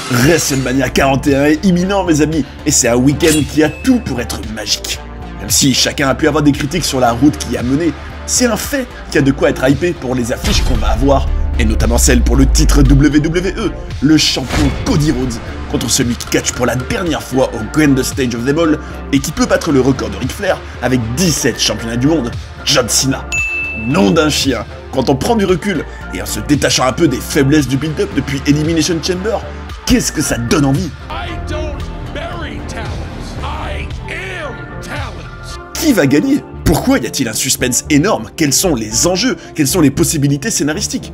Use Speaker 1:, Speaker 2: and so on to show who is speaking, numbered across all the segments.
Speaker 1: WrestleMania 41 est imminent mes amis, et c'est un week-end qui a tout pour être magique. Même si chacun a pu avoir des critiques sur la route qui y a mené, c'est un fait qu'il y a de quoi être hypé pour les affiches qu'on va avoir, et notamment celle pour le titre WWE, le champion Cody Rhodes contre celui qui catch pour la dernière fois au Grand Stage of them all, et qui peut battre le record de Ric Flair avec 17 championnats du monde, John Cena. Nom d'un chien, quand on prend du recul, et en se détachant un peu des faiblesses du build-up depuis Elimination Chamber, qu'est-ce que ça donne envie? Qui va gagner? Pourquoi y a-t-il un suspense énorme? Quels sont les enjeux? Quelles sont les possibilités scénaristiques?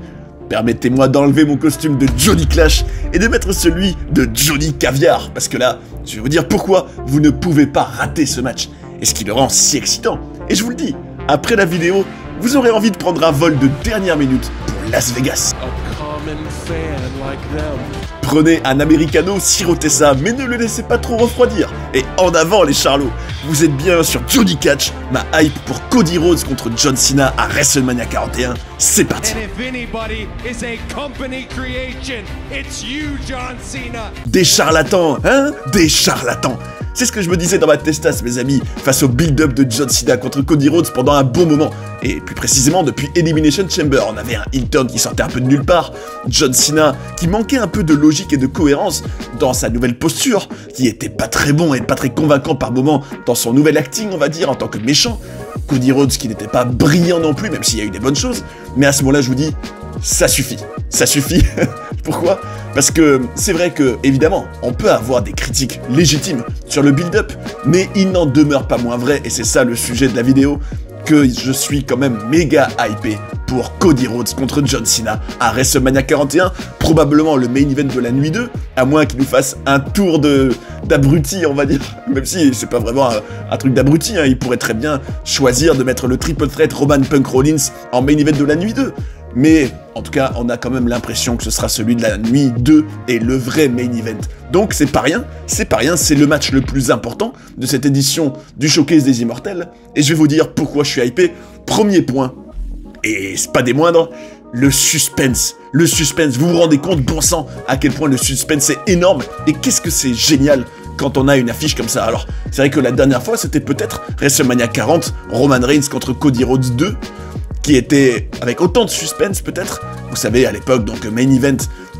Speaker 1: Permettez-moi d'enlever mon costume de Johnny Clash et de mettre celui de Johnny Caviar, parce que là, je vais vous dire pourquoi vous ne pouvez pas rater ce match, et ce qui le rend si excitant. Et je vous le dis, après la vidéo, vous aurez envie de prendre un vol de dernière minute pour Las Vegas. Prenez un americano, sirotez ça, mais ne le laissez pas trop refroidir. Et en avant les charlots, vous êtes bien sur Johnny Catch, ma hype pour Cody Rhodes contre John Cena à WrestleMania 41, c'est parti. Des charlatans, hein? Des charlatans. C'est ce que je me disais dans ma testasse, mes amis, face au build-up de John Cena contre Cody Rhodes pendant un bon moment. Et plus précisément, depuis Elimination Chamber, on avait un heel turn qui sortait un peu de nulle part, John Cena qui manquait un peu de logique et de cohérence dans sa nouvelle posture, qui était pas très bon et pas très convaincant par moment dans son nouvel acting, on va dire, en tant que méchant. Cody Rhodes qui n'était pas brillant non plus, même s'il y a eu des bonnes choses. Mais à ce moment-là, je vous dis, ça suffit. Ça suffit. Pourquoi ? Parce que c'est vrai que, évidemment, on peut avoir des critiques légitimes sur le build-up, mais il n'en demeure pas moins vrai, et c'est ça le sujet de la vidéo, que je suis quand même méga hypé pour Cody Rhodes contre John Cena à WrestleMania 41, probablement le main event de la nuit 2, à moins qu'il nous fasse un tour d'abruti, on va dire, même si c'est pas vraiment un truc d'abruti, hein, il pourrait très bien choisir de mettre le triple threat Roman Punk Rollins en main event de la nuit 2. Mais, en tout cas, on a quand même l'impression que ce sera celui de la nuit 2 et le vrai main event. Donc c'est pas rien, c'est le match le plus important de cette édition du Showcase des Immortels. Et je vais vous dire pourquoi je suis hypé. Premier point, et c'est pas des moindres, le suspense. Le suspense, vous vous rendez compte, bon sang, à quel point le suspense est énorme, et qu'est-ce que c'est génial quand on a une affiche comme ça. Alors, c'est vrai que la dernière fois, c'était peut-être WrestleMania 40, Roman Reigns contre Cody Rhodes 2, qui était avec autant de suspense peut-être. Vous savez, à l'époque, donc main event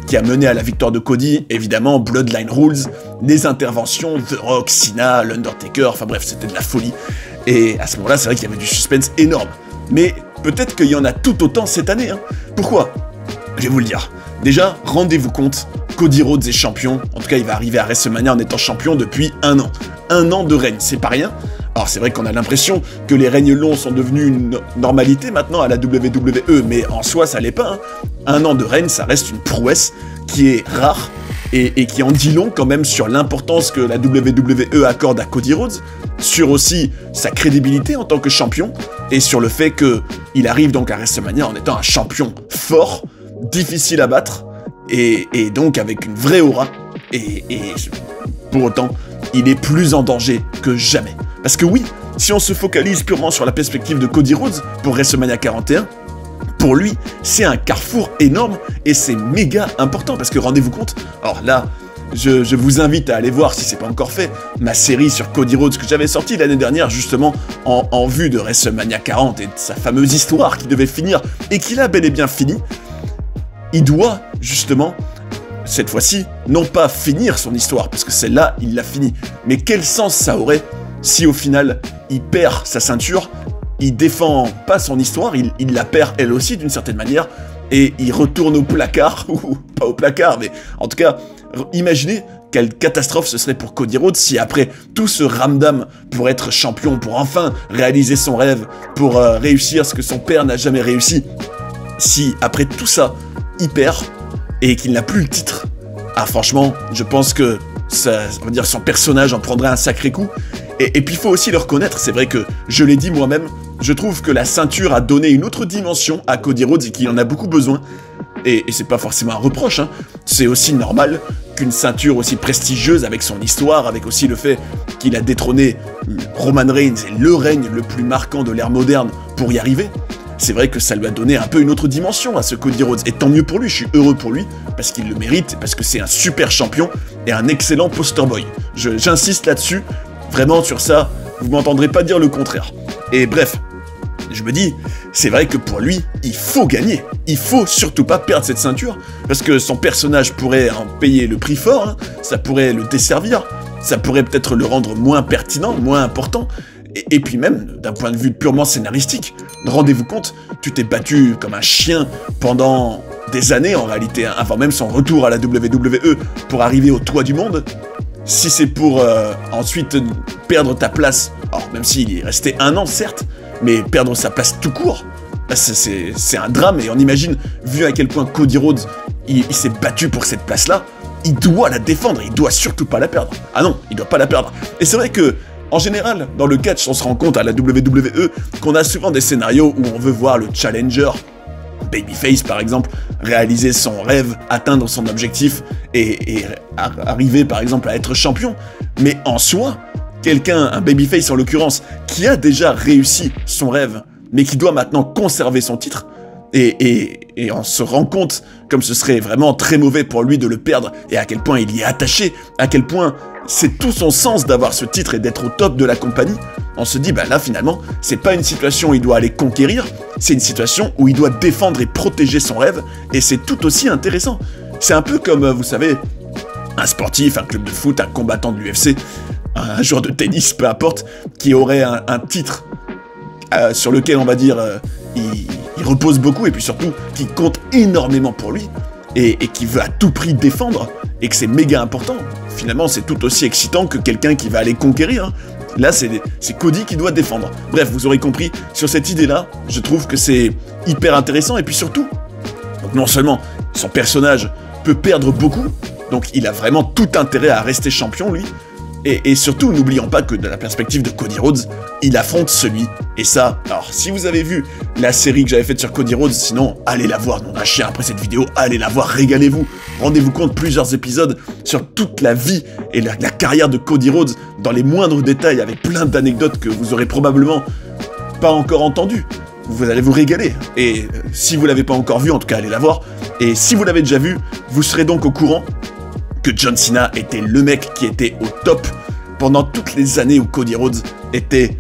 Speaker 1: qui a mené à la victoire de Cody, évidemment, Bloodline Rules, les interventions, The Rock, Cena, l'Undertaker, enfin bref, c'était de la folie. Et à ce moment-là, c'est vrai qu'il y avait du suspense énorme. Mais peut-être qu'il y en a tout autant cette année, hein. Pourquoi? Je vais vous le dire. Déjà, rendez-vous compte, Cody Rhodes est champion, en tout cas il va arriver à WrestleMania en étant champion depuis 1 an. 1 an de règne, c'est pas rien. Alors c'est vrai qu'on a l'impression que les règnes longs sont devenus une normalité maintenant à la WWE, mais en soi ça l'est pas, hein. 1 an de règne, ça reste une prouesse qui est rare et qui en dit long quand même sur l'importance que la WWE accorde à Cody Rhodes, sur aussi sa crédibilité en tant que champion, et sur le fait qu'il arrive donc à WrestleMania en étant un champion fort, difficile à battre, et donc avec une vraie aura, et pour autant, il est plus en danger que jamais. Parce que oui, si on se focalise purement sur la perspective de Cody Rhodes pour WrestleMania 41, pour lui, c'est un carrefour énorme et c'est méga important parce que rendez-vous compte, alors là, je vous invite à aller voir si c'est pas encore fait, ma série sur Cody Rhodes que j'avais sortie l'année dernière justement en vue de WrestleMania 40 et de sa fameuse histoire qui devait finir et qui l'a bel et bien fini. Il doit justement, cette fois-ci, non pas finir son histoire, parce que celle-là, il l'a finie, mais quel sens ça aurait si au final, il perd sa ceinture, il défend pas son histoire, il la perd elle aussi d'une certaine manière, et il retourne au placard, ou pas au placard, mais en tout cas, imaginez quelle catastrophe ce serait pour Cody Rhodes si après tout ce ramdam pour être champion, pour enfin réaliser son rêve, pour réussir ce que son père n'a jamais réussi, si après tout ça, il perd, et qu'il n'a plus le titre, ah franchement, je pense que ça, on va dire, son personnage en prendrait un sacré coup. Et puis il faut aussi le reconnaître, c'est vrai que, je l'ai dit moi-même, je trouve que la ceinture a donné une autre dimension à Cody Rhodes et qu'il en a beaucoup besoin. Et c'est pas forcément un reproche, hein. C'est aussi normal qu'une ceinture aussi prestigieuse avec son histoire, avec aussi le fait qu'il a détrôné Roman Reigns et le règne le plus marquant de l'ère moderne pour y arriver. c'est vrai que ça lui a donné un peu une autre dimension à ce Cody Rhodes. Et tant mieux pour lui, je suis heureux pour lui, parce qu'il le mérite, parce que c'est un super champion et un excellent poster boy. J'insiste là-dessus, vraiment sur ça, vous m'entendrez pas dire le contraire. Et bref, je me dis, c'est vrai que pour lui, il faut gagner. Il faut surtout pas perdre cette ceinture, parce que son personnage pourrait en payer le prix fort, hein, ça pourrait le desservir, ça pourrait peut-être le rendre moins pertinent, moins important, et puis même, d'un point de vue purement scénaristique, rendez-vous compte, tu t'es battu comme un chien pendant des années en réalité, hein, avant même son retour à la WWE, pour arriver au toit du monde. Si c'est pour ensuite perdre ta place, alors même s'il est resté 1 an certes, mais perdre sa place tout court, c'est un drame, et on imagine, vu à quel point Cody Rhodes, il s'est battu pour cette place-là, il doit la défendre, il doit surtout pas la perdre. Ah non, il doit pas la perdre. Et c'est vrai que, en général, dans le catch, on se rend compte à la WWE qu'on a souvent des scénarios où on veut voir le challenger, Babyface par exemple, réaliser son rêve, atteindre son objectif et arriver par exemple à être champion. Mais en soi, quelqu'un, un Babyface en l'occurrence, qui a déjà réussi son rêve, mais qui doit maintenant conserver son titre, et on se rend compte comme ce serait vraiment très mauvais pour lui de le perdre, et à quel point il y est attaché, à quel point c'est tout son sens d'avoir ce titre et d'être au top de la compagnie. On se dit, bah là finalement, c'est pas une situation où il doit aller conquérir, c'est une situation où il doit défendre et protéger son rêve, et c'est tout aussi intéressant. C'est un peu comme, vous savez, un sportif, un club de foot, un combattant de l'UFC, un joueur de tennis, peu importe, qui aurait un titre sur lequel on va dire il repose beaucoup, et puis surtout qui compte énormément pour lui, et qui veut à tout prix défendre, et que c'est méga important. Finalement, c'est tout aussi excitant que quelqu'un qui va aller conquérir, hein. Là, c'est Cody qui doit défendre. Bref, vous aurez compris, sur cette idée-là, je trouve que c'est hyper intéressant, et puis surtout, donc non seulement son personnage peut perdre beaucoup, donc il a vraiment tout intérêt à rester champion, lui, et surtout, n'oublions pas que de la perspective de Cody Rhodes, il affronte celui, et ça, alors si vous avez vu la série que j'avais faite sur Cody Rhodes, sinon, allez la voir, non d'un chien après cette vidéo, allez la voir, régalez-vous, rendez-vous compte, plusieurs épisodes sur toute la vie et la carrière de Cody Rhodes, dans les moindres détails, avec plein d'anecdotes que vous aurez probablement pas encore entendues. Vous allez vous régaler, et si vous l'avez pas encore vu, en tout cas, allez la voir, et si vous l'avez déjà vu, vous serez donc au courant que John Cena était le mec qui était au top pendant toutes les années où Cody Rhodes était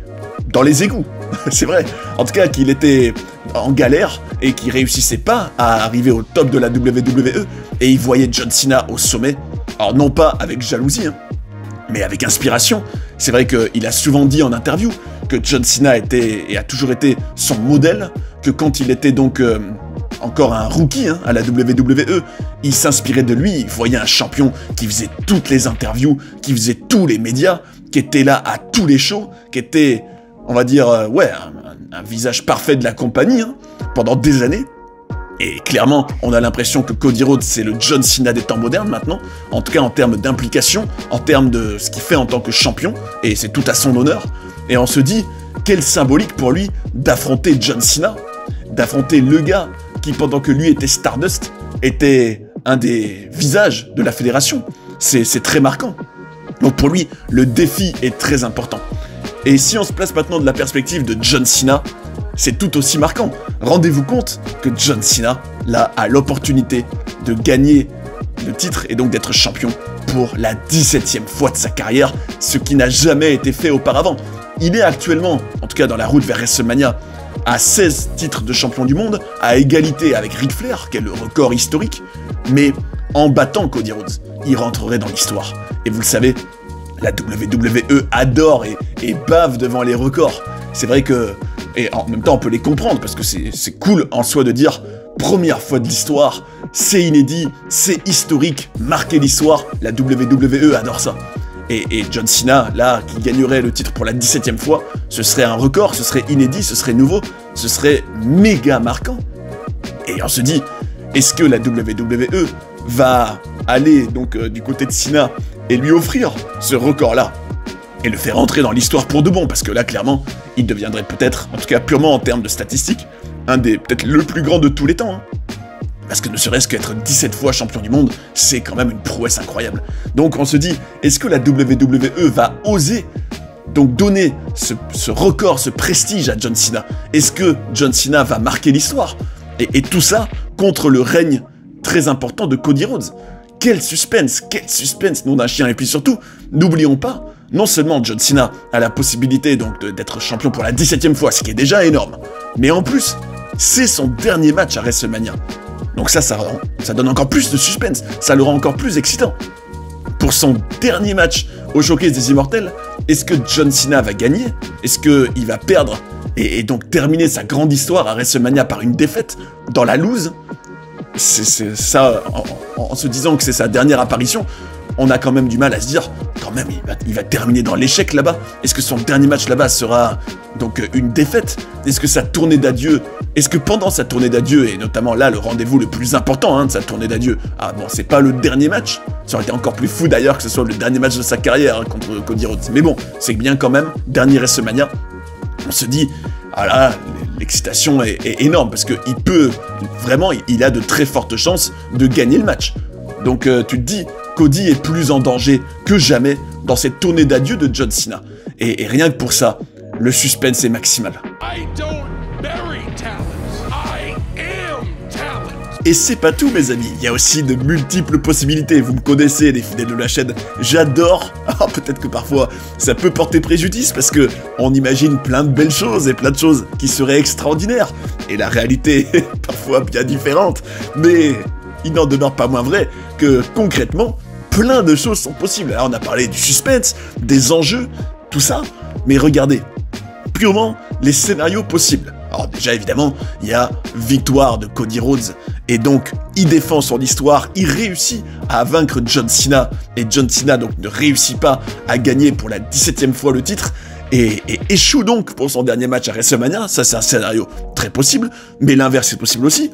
Speaker 1: dans les égouts. C'est vrai. En tout cas, qu'il était en galère et qu'il réussissait pas à arriver au top de la WWE, et il voyait John Cena au sommet. Alors non pas avec jalousie, hein, mais avec inspiration. C'est vrai qu'il a souvent dit en interview que John Cena était et a toujours été son modèle, que quand il était donc encore un rookie hein, à la WWE, il s'inspirait de lui, il voyait un champion qui faisait toutes les interviews, qui faisait tous les médias, qui était là à tous les shows, qui était, on va dire, ouais, un visage parfait de la compagnie hein, pendant des années. Et clairement, on a l'impression que Cody Rhodes, c'est le John Cena des temps modernes maintenant, en tout cas en termes d'implication, en termes de ce qu'il fait en tant que champion, et c'est tout à son honneur. Et on se dit, quelle symbolique pour lui d'affronter John Cena, d'affronter le gars qui, pendant que lui était Stardust, était un des visages de la fédération. C'est très marquant. Donc pour lui, le défi est très important. Et si on se place maintenant de la perspective de John Cena, c'est tout aussi marquant. Rendez-vous compte que John Cena, là, a l'opportunité de gagner le titre et donc d'être champion pour la 17e fois de sa carrière, ce qui n'a jamais été fait auparavant. Il est actuellement, en tout cas dans la route vers WrestleMania, à 16 titres de champion du monde, à égalité avec Ric Flair, qui est le record historique, mais en battant Cody Rhodes, il rentrerait dans l'histoire. Et vous le savez, la WWE adore et bave devant les records. C'est vrai que, et en même temps on peut les comprendre, parce que c'est cool en soi de dire, première fois de l'histoire, c'est inédit, c'est historique, marquer l'histoire, la WWE adore ça. Et John Cena, là, qui gagnerait le titre pour la 17e fois, ce serait un record, ce serait inédit, ce serait nouveau, ce serait méga marquant. Et on se dit, est-ce que la WWE va aller donc du côté de Cena et lui offrir ce record-là et le faire entrer dans l'histoire pour de bon, parce que là, clairement, il deviendrait peut-être, en tout cas purement en termes de statistiques, peut-être le plus grand de tous les temps, hein. Parce que ne serait-ce qu'être 17 fois champion du monde, c'est quand même une prouesse incroyable. Donc on se dit, est-ce que la WWE va oser donc donner ce record, ce prestige à John Cena? Est-ce que John Cena va marquer l'histoire? Et tout ça contre le règne très important de Cody Rhodes. Quel suspense, nom d'un chien. Et puis surtout, n'oublions pas, non seulement John Cena a la possibilité donc d'être champion pour la 17e fois, ce qui est déjà énorme, mais en plus, c'est son dernier match à WrestleMania. Donc ça donne encore plus de suspense, ça le rend encore plus excitant. Pour son dernier match au Showcase des Immortels, est-ce que John Cena va gagner? Est-ce qu'il va perdre et donc terminer sa grande histoire à WrestleMania par une défaite dans la loose? C'est ça, en se disant que c'est sa dernière apparition, on a quand même du mal à se dire, quand même, il va terminer dans l'échec là-bas. Est-ce que son dernier match là-bas sera donc une défaite? Est-ce que sa tournée d'adieu, est-ce que pendant sa tournée d'adieu, et notamment là, le rendez-vous le plus important de sa tournée d'adieu, ah bon, c'est pas le dernier match, ça aurait été encore plus fou d'ailleurs que ce soit le dernier match de sa carrière contre Cody Rhodes, mais bon, c'est bien quand même, dernier WrestleMania, on se dit, ah là, l'excitation est énorme, parce que il a de très fortes chances de gagner le match. Donc tu te dis, Cody est plus en danger que jamais dans cette tournée d'adieu de John Cena. Et rien que pour ça, le suspense est maximal. Et c'est pas tout mes amis, il y a aussi de multiples possibilités, vous me connaissez les fidèles de la chaîne, j'adore, peut-être que parfois ça peut porter préjudice parce que on imagine plein de belles choses et plein de choses qui seraient extraordinaires, et la réalité est parfois bien différente, mais il n'en demeure pas moins vrai que concrètement, plein de choses sont possibles. Alors on a parlé du suspense, des enjeux, tout ça, mais regardez, purement les scénarios possibles. Alors déjà évidemment, il y a victoire de Cody Rhodes, et donc il défend son histoire, il réussit à vaincre John Cena, et John Cena donc ne réussit pas à gagner pour la 17e fois le titre, et échoue donc pour son dernier match à WrestleMania. Ça c'est un scénario très possible, mais l'inverse est possible aussi.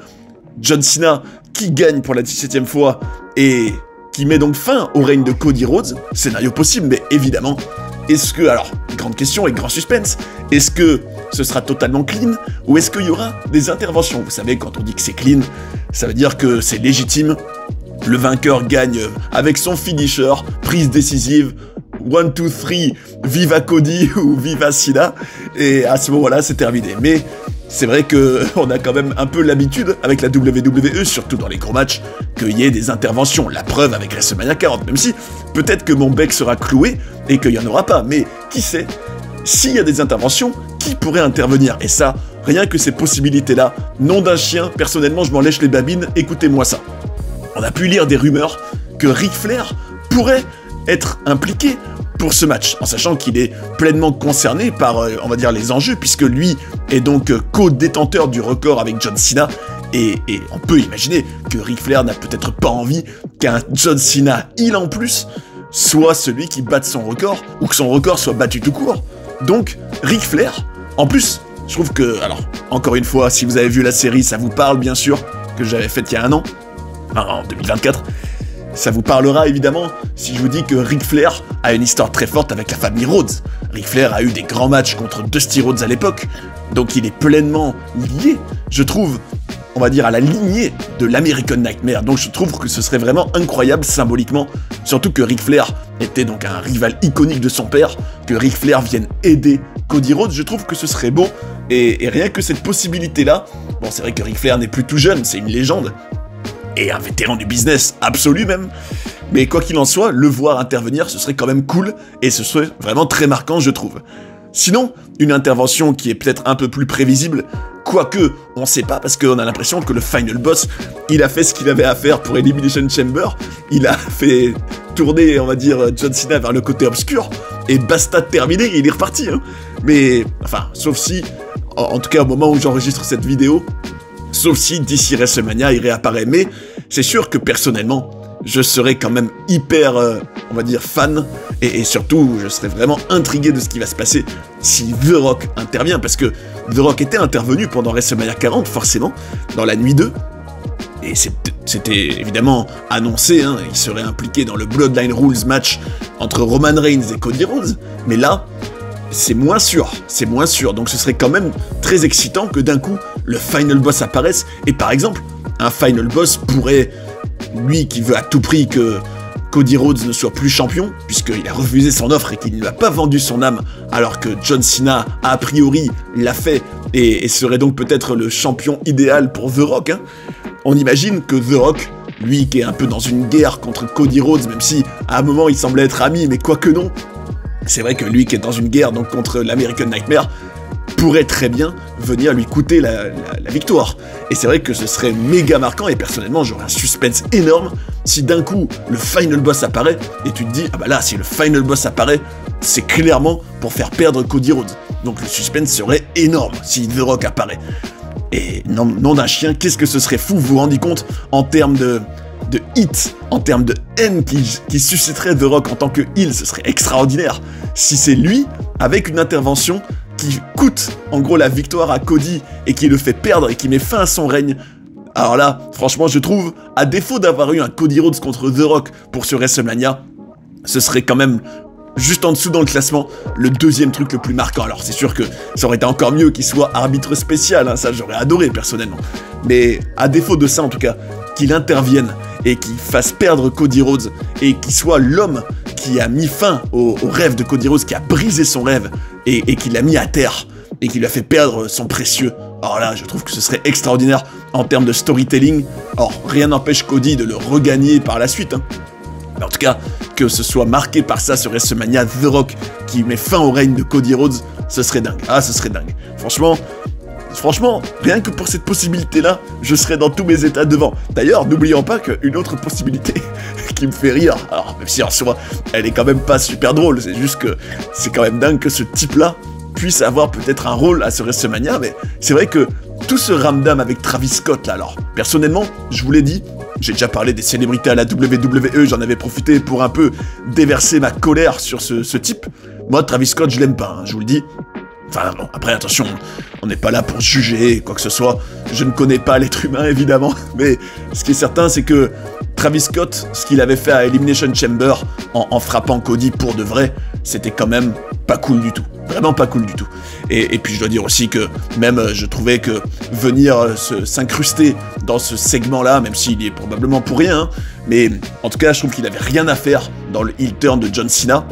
Speaker 1: John Cena qui gagne pour la 17e fois, et qui met donc fin au règne de Cody Rhodes, scénario possible, mais évidemment, est-ce que, alors, grande question et grand suspense, est-ce que ce sera totalement clean, ou est-ce qu'il y aura des interventions? Vous savez, quand on dit que c'est clean, ça veut dire que c'est légitime, le vainqueur gagne avec son finisher, prise décisive, 1, 2, 3, viva Cody ou viva Cena, et à ce moment-là, c'est terminé. Mais c'est vrai qu'on a quand même un peu l'habitude avec la WWE, surtout dans les gros matchs, qu'il y ait des interventions. La preuve avec WrestleMania 40, même si peut-être que mon bec sera cloué et qu'il n'y en aura pas. Mais qui sait, s'il y a des interventions, qui pourrait intervenir? Et ça, rien que ces possibilités-là, nom d'un chien, personnellement je m'en lèche les babines, écoutez-moi ça. On a pu lire des rumeurs que Ric Flair pourrait être impliqué pour ce match, en sachant qu'il est pleinement concerné par, on va dire, les enjeux, puisque lui est donc co-détenteur du record avec John Cena, et on peut imaginer que Ric Flair n'a peut-être pas envie qu'un John Cena heel en plus soit celui qui batte son record, ou que son record soit battu tout court. Donc, Ric Flair, en plus, je trouve que, alors, encore une fois, si vous avez vu la série, ça vous parle bien sûr, que j'avais faite il y a un an, en 2024, ça vous parlera évidemment si je vous dis que Ric Flair a une histoire très forte avec la famille Rhodes. Ric Flair a eu des grands matchs contre Dusty Rhodes à l'époque, donc il est pleinement lié, je trouve, on va dire à la lignée de l'American Nightmare, donc je trouve que ce serait vraiment incroyable symboliquement, surtout que Ric Flair était donc un rival iconique de son père, que Ric Flair vienne aider Cody Rhodes, je trouve que ce serait beau, et rien que cette possibilité-là, bon c'est vrai que Ric Flair n'est plus tout jeune, c'est une légende, et un vétéran du business absolu même, mais quoi qu'il en soit, le voir intervenir, ce serait quand même cool, et ce serait vraiment très marquant, je trouve. Sinon, une intervention qui est peut-être un peu plus prévisible, quoique, on sait pas, parce qu'on a l'impression que le Final Boss, il a fait ce qu'il avait à faire pour Elimination Chamber, il a fait tourner, on va dire, John Cena vers le côté obscur, et basta terminé, il est reparti, hein. Mais, enfin, sauf si, en tout cas au moment où j'enregistre cette vidéo, sauf si d'ici WrestleMania il réapparaît, mais c'est sûr que personnellement, je serais quand même hyper, on va dire, fan, et surtout, je serais vraiment intrigué de ce qui va se passer si The Rock intervient, parce que The Rock était intervenu pendant WrestleMania 40, forcément, dans la nuit 2, et c'était évidemment annoncé, hein, il serait impliqué dans le Bloodline Rules match entre Roman Reigns et Cody Rhodes, mais là, c'est moins sûr, donc ce serait quand même très excitant que d'un coup, le Final Boss apparaisse, et par exemple, un Final Boss pourrait, lui qui veut à tout prix que Cody Rhodes ne soit plus champion, puisqu'il a refusé son offre et qu'il ne lui a pas vendu son âme, alors que John Cena, a priori, l'a fait et serait donc peut-être le champion idéal pour The Rock, hein. On imagine que The Rock, lui qui est un peu dans une guerre contre Cody Rhodes, même si à un moment il semblait être ami, mais quoique non, c'est vrai que lui qui est dans une guerre donc contre l'American Nightmare, pourrait très bien venir lui coûter la victoire. Et c'est vrai que ce serait méga marquant, et personnellement j'aurais un suspense énorme si d'un coup le final boss apparaît, et tu te dis, ah bah là, si le final boss apparaît, c'est clairement pour faire perdre Cody Rhodes. Donc le suspense serait énorme si The Rock apparaît. Et nom d'un chien, qu'est-ce que ce serait fou, vous vous rendez compte, en termes de hit, en termes de haine qui susciterait The Rock en tant que heel, ce serait extraordinaire. Si c'est lui, avec une intervention qui coûte en gros la victoire à Cody et qui le fait perdre et qui met fin à son règne. Alors là, franchement, je trouve, à défaut d'avoir eu un Cody Rhodes contre The Rock pour ce WrestleMania, ce serait quand même juste en dessous dans le classement, le deuxième truc le plus marquant. Alors c'est sûr que ça aurait été encore mieux qu'il soit arbitre spécial, hein, ça j'aurais adoré personnellement. Mais à défaut de ça en tout cas, qu'il intervienne et qu'il fasse perdre Cody Rhodes et qu'il soit l'homme qui a mis fin au rêve de Cody Rhodes, qui a brisé son rêve et qui l'a mis à terre et qui lui a fait perdre son précieux. Alors là, je trouve que ce serait extraordinaire en termes de storytelling. Or, rien n'empêche Cody de le regagner par la suite, hein. Mais en tout cas, que ce soit marqué par ça sur WrestleMania, The Rock qui met fin au règne de Cody Rhodes, ce serait dingue. Ah, ce serait dingue. Franchement, rien que pour cette possibilité-là, je serais dans tous mes états devant. D'ailleurs, n'oublions pas qu'une autre possibilité qui me fait rire, alors même si en soi, elle est quand même pas super drôle, c'est juste que c'est quand même dingue que ce type-là puisse avoir peut-être un rôle à ce WrestleMania, mais c'est vrai que tout ce ramdam avec Travis Scott là, alors, personnellement, je vous l'ai dit, j'ai déjà parlé des célébrités à la WWE, j'en avais profité pour un peu déverser ma colère sur ce type. Moi, Travis Scott, je l'aime pas, hein, je vous le dis. Enfin bon, après attention, on n'est pas là pour juger quoi que ce soit, je ne connais pas l'être humain évidemment, mais ce qui est certain c'est que Travis Scott, ce qu'il avait fait à Elimination Chamber en frappant Cody pour de vrai, c'était quand même pas cool du tout, vraiment pas cool du tout. Et puis je dois dire aussi que même je trouvais que venir s'incruster dans ce segment là, même s'il y est probablement pour rien, hein, mais en tout cas je trouve qu'il avait rien à faire dans le heel turn de John Cena,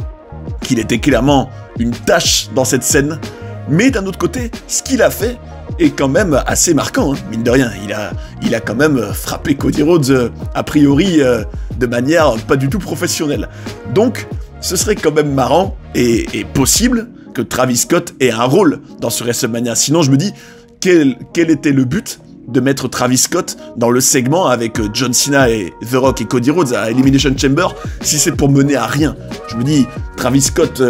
Speaker 1: qu'il était clairement une tâche dans cette scène. Mais d'un autre côté, ce qu'il a fait est quand même assez marquant, hein, mine de rien. Il a quand même frappé Cody Rhodes, a priori, de manière pas du tout professionnelle. Donc, ce serait quand même marrant et possible que Travis Scott ait un rôle dans ce WrestleMania. Sinon, je me dis, quel était le but de mettre Travis Scott dans le segment avec John Cena et The Rock et Cody Rhodes à Elimination Chamber si c'est pour mener à rien? Je me dis, Travis Scott,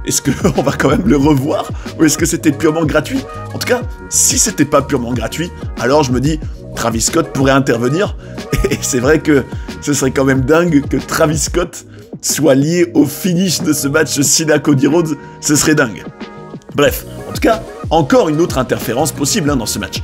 Speaker 1: est-ce qu'on va quand même le revoir ou est-ce que c'était purement gratuit? En tout cas, si c'était pas purement gratuit, alors je me dis, Travis Scott pourrait intervenir et c'est vrai que ce serait quand même dingue que Travis Scott soit lié au finish de ce match Cena-Cody Rhodes, ce serait dingue. Bref, en tout cas, encore une autre interférence possible hein, dans ce match.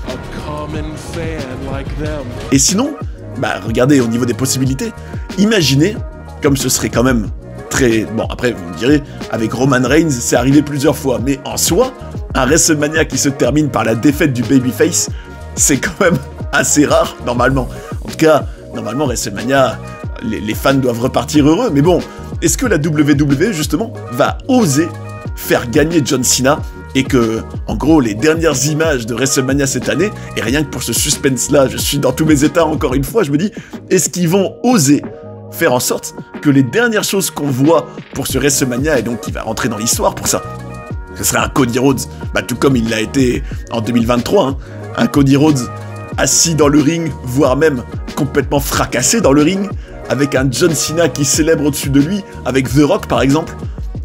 Speaker 1: Et sinon, bah regardez au niveau des possibilités, imaginez, comme ce serait quand même très... Bon après vous me direz, avec Roman Reigns c'est arrivé plusieurs fois, mais en soi, un WrestleMania qui se termine par la défaite du babyface, c'est quand même assez rare normalement. En tout cas, normalement WrestleMania, les fans doivent repartir heureux, mais bon, est-ce que la WWE justement va oser faire gagner John Cena et que, en gros, les dernières images de WrestleMania cette année, et rien que pour ce suspense-là, je suis dans tous mes états encore une fois, je me dis, est-ce qu'ils vont oser faire en sorte que les dernières choses qu'on voit pour ce WrestleMania, et donc qui va rentrer dans l'histoire pour ça, ce serait un Cody Rhodes, bah, tout comme il l'a été en 2023, hein, un Cody Rhodes assis dans le ring, voire même complètement fracassé dans le ring, avec un John Cena qui célèbre au-dessus de lui, avec The Rock par exemple.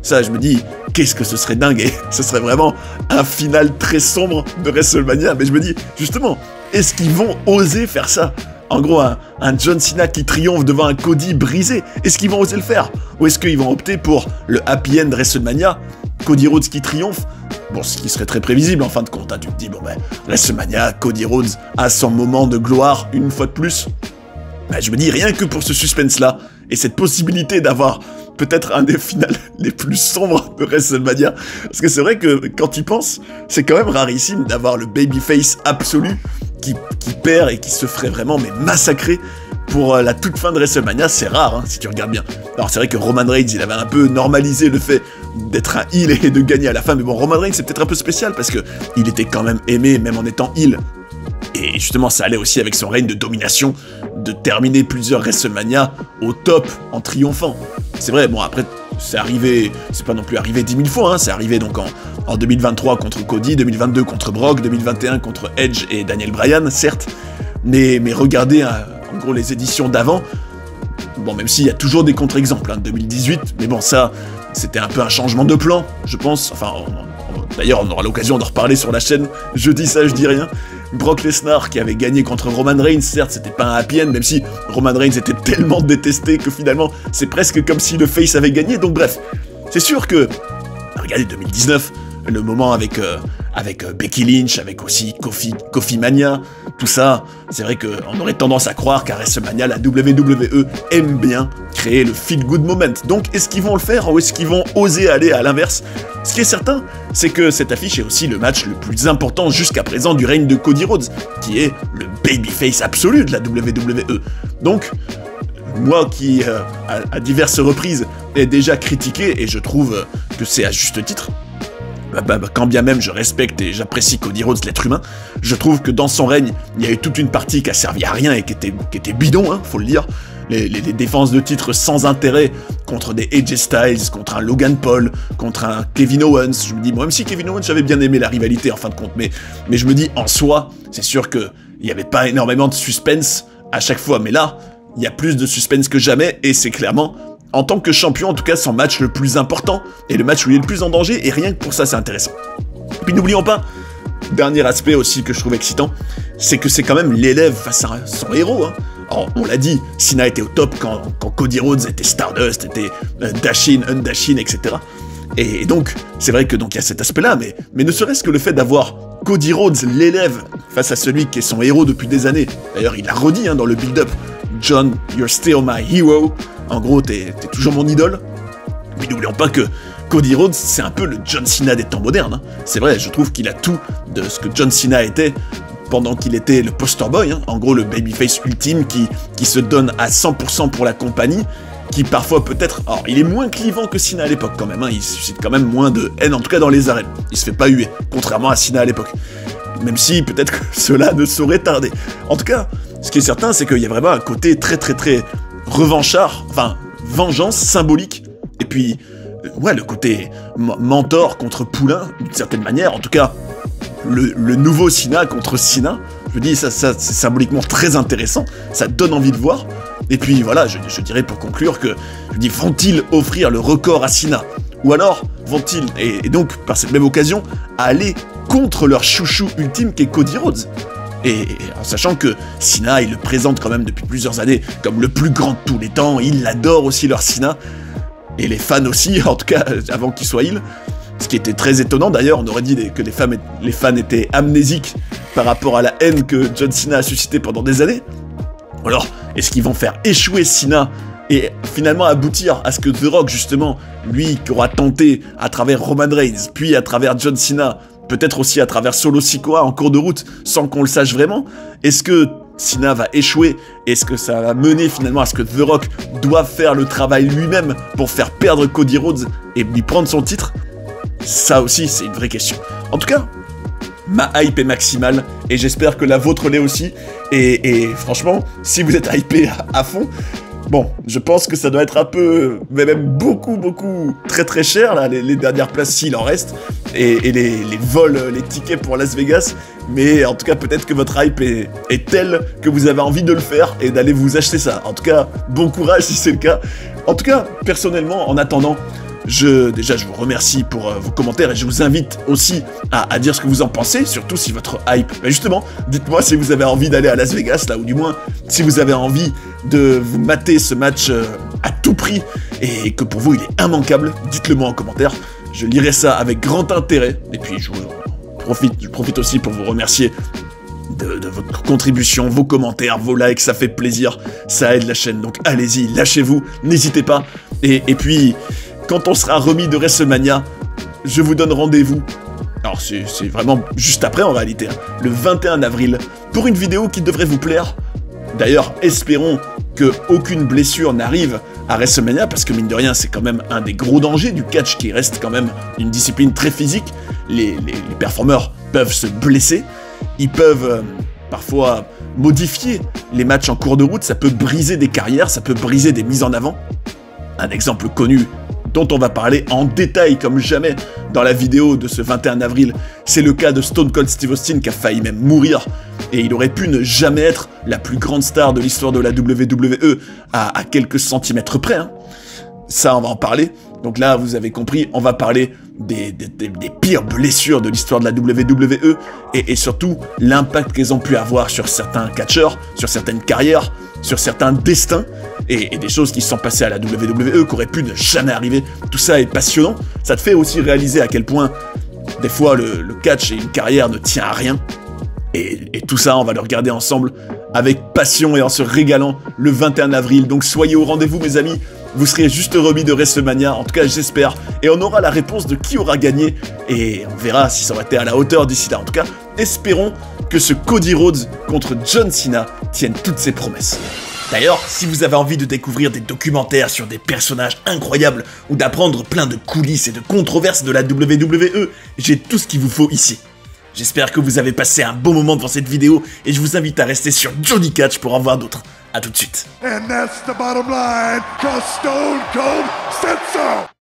Speaker 1: Ça, je me dis, qu'est-ce que ce serait dingue, et ce serait vraiment un final très sombre de WrestleMania, mais je me dis, justement, est-ce qu'ils vont oser faire ça? En gros, un John Cena qui triomphe devant un Cody brisé, est-ce qu'ils vont oser le faire? Ou est-ce qu'ils vont opter pour le happy end WrestleMania, Cody Rhodes qui triomphe? Bon, ce qui serait très prévisible en fin de compte, hein. Tu te dis, bon ben, WrestleMania, Cody Rhodes a son moment de gloire une fois de plus. Ben, je me dis, rien que pour ce suspense-là, et cette possibilité d'avoir peut-être un des finales les plus sombres de WrestleMania, parce que c'est vrai que quand tu y penses, c'est quand même rarissime d'avoir le babyface absolu qui perd et qui se ferait vraiment mais massacrer pour la toute fin de WrestleMania, c'est rare, hein, si tu regardes bien. Alors c'est vrai que Roman Reigns, il avait un peu normalisé le fait d'être un heel et de gagner à la fin, mais bon, Roman Reigns, c'est peut-être un peu spécial, parce que il était quand même aimé, même en étant heel. Et justement, ça allait aussi avec son règne de domination, de terminer plusieurs WrestleMania au top, en triomphant. C'est vrai, bon, après, c'est arrivé, c'est pas non plus arrivé 10 000 fois, hein, c'est arrivé donc en 2023 contre Cody, 2022 contre Brock, 2021 contre Edge et Daniel Bryan, certes, mais regardez, en gros, les éditions d'avant, bon, même s'il y a toujours des contre-exemples, hein, 2018, mais bon, ça, c'était un peu un changement de plan, je pense, enfin, d'ailleurs, on aura l'occasion d'en reparler sur la chaîne, je dis ça, je dis rien. Brock Lesnar qui avait gagné contre Roman Reigns, certes c'était pas un happy end, même si Roman Reigns était tellement détesté que finalement c'est presque comme si le face avait gagné, donc bref, c'est sûr que, regardez 2019, le moment avec Becky Lynch, avec aussi Kofi Mania, tout ça, c'est vrai qu'on aurait tendance à croire qu'à WrestleMania, la WWE aime bien créer le feel-good moment. Donc, est-ce qu'ils vont le faire ou est-ce qu'ils vont oser aller à l'inverse? Ce qui est certain, c'est que cette affiche est aussi le match le plus important jusqu'à présent du règne de Cody Rhodes, qui est le babyface absolu de la WWE. Donc, moi qui, à diverses reprises, ai déjà critiqué, et je trouve que c'est à juste titre, quand bien même je respecte et j'apprécie Cody Rhodes, l'être humain, je trouve que dans son règne, il y a eu toute une partie qui a servi à rien et qui était bidon, hein, faut le dire. Les défenses de titres sans intérêt contre des AJ Styles, contre un Logan Paul, contre un Kevin Owens. Je me dis, bon, même si Kevin Owens, j'avais bien aimé la rivalité en fin de compte, mais je me dis, en soi, c'est sûr qu'il n'y avait pas énormément de suspense à chaque fois, mais là, il y a plus de suspense que jamais, et c'est clairement, en tant que champion, en tout cas, son match le plus important, et le match où il est le plus en danger, et rien que pour ça, c'est intéressant. Et puis n'oublions pas, dernier aspect aussi que je trouve excitant, c'est que c'est quand même l'élève face à son héros, hein. Alors, on l'a dit, Cena était au top quand Cody Rhodes était Stardust, était Dash-in, Undashin, etc. Et donc, c'est vrai que donc il y a cet aspect-là, mais ne serait-ce que le fait d'avoir Cody Rhodes, l'élève, face à celui qui est son héros depuis des années. D'ailleurs, il l'a redit hein, dans le build-up, John, you're still my hero. En gros, t'es toujours mon idole. Mais n'oublions pas que Cody Rhodes, c'est un peu le John Cena des temps modernes. Hein. C'est vrai, je trouve qu'il a tout de ce que John Cena était pendant qu'il était le poster boy, hein. En gros le babyface ultime qui se donne à 100% pour la compagnie, qui parfois peut-être... Alors, il est moins clivant que Cena à l'époque quand même, hein. Il suscite quand même moins de haine, en tout cas dans les arènes. Il se fait pas huer, contrairement à Cena à l'époque. Même si peut-être que cela ne saurait tarder. En tout cas, ce qui est certain, c'est qu'il y a vraiment un côté très revanchard, enfin, vengeance symbolique, et puis, ouais, le côté mentor contre poulain, d'une certaine manière, en tout cas, le nouveau Cena contre Cena, je dis, ça c'est symboliquement très intéressant, ça donne envie de voir, et puis voilà, je dirais pour conclure que, je dis, vont-ils offrir le record à Cena? Ou alors, vont-ils, et donc, par cette même occasion, aller contre leur chouchou ultime qui est Cody Rhodes? Et en sachant que Cena, il le présente quand même depuis plusieurs années comme le plus grand de tous les temps, il adore aussi leur Cena, et les fans aussi, en tout cas avant qu'il soit heel, ce qui était très étonnant d'ailleurs, on aurait dit que les fans étaient amnésiques par rapport à la haine que John Cena a suscité pendant des années. Alors, est-ce qu'ils vont faire échouer Cena et finalement aboutir à ce que The Rock, justement, lui qui aura tenté à travers Roman Reigns, puis à travers John Cena, peut-être aussi à travers Solo Sikoa en cours de route, sans qu'on le sache vraiment, est-ce que Cena va échouer? Est-ce que ça va mener finalement à ce que The Rock doive faire le travail lui-même pour faire perdre Cody Rhodes et lui prendre son titre? Ça aussi, c'est une vraie question. En tout cas, ma hype est maximale, et j'espère que la vôtre l'est aussi, et franchement, si vous êtes hypé à fond, bon, je pense que ça doit être un peu, mais même beaucoup, très cher, là, les dernières places s'il en reste, et les vols, les tickets pour Las Vegas, mais en tout cas, peut-être que votre hype est telle que vous avez envie de le faire et d'aller vous acheter ça. En tout cas, bon courage si c'est le cas. En tout cas, personnellement, en attendant, je vous remercie pour vos commentaires et je vous invite aussi à dire ce que vous en pensez, surtout si votre hype... Mais justement, dites-moi si vous avez envie d'aller à Las Vegas, là, ou du moins, si vous avez envie de vous mater ce match à tout prix et que pour vous il est immanquable, dites-le moi en commentaire, je lirai ça avec grand intérêt, et puis je profite aussi pour vous remercier de votre contribution, vos commentaires, vos likes, ça fait plaisir, ça aide la chaîne, donc allez-y, lâchez-vous, n'hésitez pas, et puis... Quand on sera remis de WrestleMania, je vous donne rendez-vous. Alors c'est vraiment juste après en réalité, hein, le 21 avril, pour une vidéo qui devrait vous plaire. D'ailleurs, espérons que aucune blessure n'arrive à WrestleMania, parce que mine de rien, c'est quand même un des gros dangers du catch qui reste quand même une discipline très physique. Les performeurs peuvent se blesser, ils peuvent parfois modifier les matchs en cours de route, ça peut briser des carrières, ça peut briser des mises en avant. Un exemple connu dont on va parler en détail comme jamais dans la vidéo de ce 21 avril, c'est le cas de Stone Cold Steve Austin qui a failli même mourir, et il aurait pu ne jamais être la plus grande star de l'histoire de la WWE à quelques centimètres près, hein. Ça, on va en parler. Donc là, vous avez compris, on va parler des pires blessures de l'histoire de la WWE et surtout l'impact qu'elles ont pu avoir sur certains catcheurs, sur certaines carrières, sur certains destins et des choses qui se sont passées à la WWE qui auraient pu ne jamais arriver. Tout ça est passionnant. Ça te fait aussi réaliser à quel point des fois le catch et une carrière ne tient à rien. Et tout ça, on va le regarder ensemble avec passion et en se régalant le 21 avril. Donc soyez au rendez-vous, mes amis. Vous serez juste remis de WrestleMania, en tout cas j'espère, et on aura la réponse de qui aura gagné, et on verra si ça aurait été à la hauteur d'ici là. En tout cas, espérons que ce Cody Rhodes contre John Cena tienne toutes ses promesses. D'ailleurs, si vous avez envie de découvrir des documentaires sur des personnages incroyables, ou d'apprendre plein de coulisses et de controverses de la WWE, j'ai tout ce qu'il vous faut ici. J'espère que vous avez passé un bon moment devant cette vidéo, et je vous invite à rester sur Johnny Catch pour en voir d'autres. A tout de suite.
Speaker 2: And that's the bottom line, 'cause Stone Cold said so.